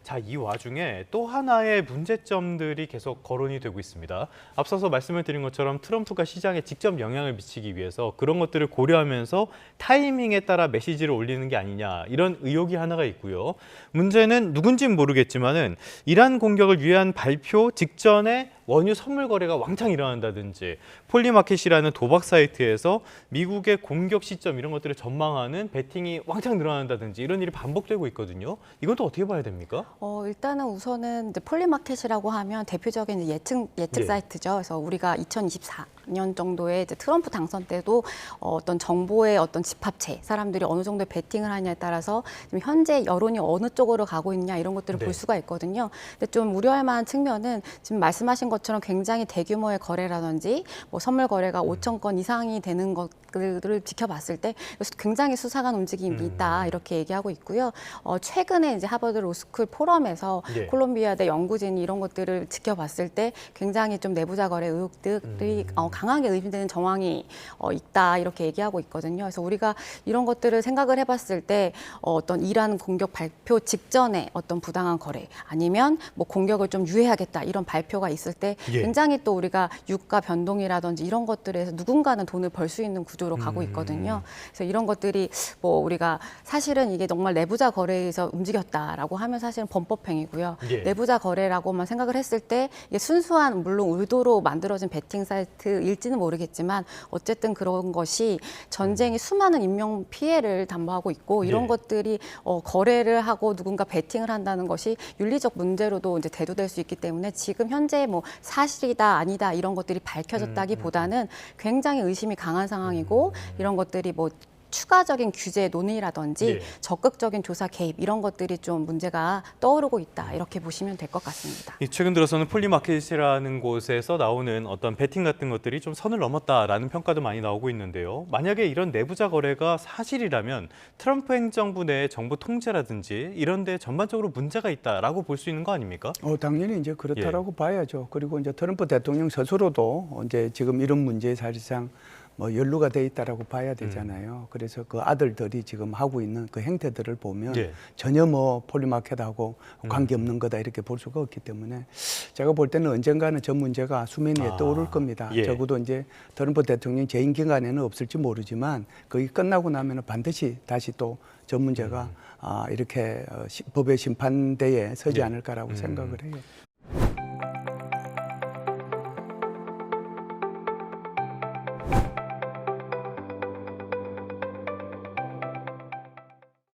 자, 이 와중에 또 하나의 문제점들이 계속 거론이 되고 있습니다. 앞서서 말씀을 드린 것처럼 트럼프가 시장에 직접 영향을 미치기 위해서 그런 것들을 고려하면서 타이밍에 따라 메시지를 올리는 게 아니냐, 이런 의혹이 하나가 있고요. 문제는 누군지는 모르겠지만은 이란 공격을 위한 발표 직전에 원유 선물 거래가 왕창 일어난다든지, 폴리마켓이라는 도박 사이트에서 미국의 공격 시점 이런 것들을 전망하는 베팅이 왕창 늘어난다든지 이런 일이 반복되고 있거든요. 이건 또 어떻게 봐야 됩니까? 일단은 우선은 이제 폴리마켓이라고 하면 대표적인 이제 예측 예. 사이트죠. 그래서 우리가 2024년 정도에 이제 트럼프 당선 때도 어떤 정보의 어떤 집합체, 사람들이 어느 정도 베팅을 하냐에 따라서 지금 현재 여론이 어느 쪽으로 가고 있냐 이런 것들을 네. 볼 수가 있거든요. 근데 좀 우려할 만한 측면은 지금 말씀하신 것처럼 굉장히 대규모의 거래라든지 뭐 선물 거래가 5천 건 이상이 되는 것들을 지켜봤을 때 굉장히 수상한 움직임이 있다 이렇게 얘기하고 있고요. 최근에 이제 하버드 로스쿨 포럼에서 예. 콜롬비아대 연구진이 이런 것들을 지켜봤을 때 굉장히 좀 내부자 거래 의혹들이 강하게 의심되는 정황이 있다 이렇게 얘기하고 있거든요. 그래서 우리가 이런 것들을 생각을 해봤을 때 어떤 이란 공격 발표 직전에 어떤 부당한 거래 아니면 뭐 공격을 좀 유예하겠다 이런 발표가 있을 때 예. 굉장히 또 우리가 유가 변동이라든지 이런 것들에서 누군가는 돈을 벌 수 있는 구조로 가고 있거든요. 그래서 이런 것들이 뭐 우리가 사실은 이게 정말 내부자 거래에서 움직였다라고 하면 사실은 범법행위고요. 예. 내부자 거래라고만 생각을 했을 때 이게 순수한 물론 의도로 만들어진 베팅 사이트일지는 모르겠지만 어쨌든 그런 것이 전쟁이 수많은 인명 피해를 담보하고 있고 이런 예. 것들이 거래를 하고 누군가 베팅을 한다는 것이 윤리적 문제로도 이제 대두될 수 있기 때문에 지금 현재 뭐 사실이다 아니다 이런 것들이 밝혀졌다기보다는 굉장히 의심이 강한 상황이고 이런 것들이 뭐 추가적인 규제 논의라든지 예. 적극적인 조사 개입 이런 것들이 좀 문제가 떠오르고 있다 이렇게 보시면 될 것 같습니다. 최근 들어서는 폴리마켓이라는 곳에서 나오는 어떤 베팅 같은 것들이 좀 선을 넘었다라는 평가도 많이 나오고 있는데요. 만약에 이런 내부자 거래가 사실이라면 트럼프 행정부 내 정부 통제라든지 이런 데 전반적으로 문제가 있다라고 볼 수 있는 거 아닙니까? 당연히 이제 그렇다라고 봐야죠. 그리고 이제 트럼프 대통령 스스로도 이제 지금 이런 문제에 사실상 뭐 연루가 돼 있다라고 봐야 되잖아요. 그래서 그 아들들이 지금 하고 있는 그 행태들을 보면 예. 전혀 뭐 폴리마켓하고 관계없는 거다 이렇게 볼 수가 없기 때문에 제가 볼 때는 언젠가는 저 문제가 수면 위에 떠오를 겁니다. 예. 적어도 이제 트럼프 대통령 재임 기간에는 없을지 모르지만 거기 끝나고 나면 반드시 다시 또 저 문제가 이렇게 법의 심판대에 서지 예. 않을까라고 생각을 해요.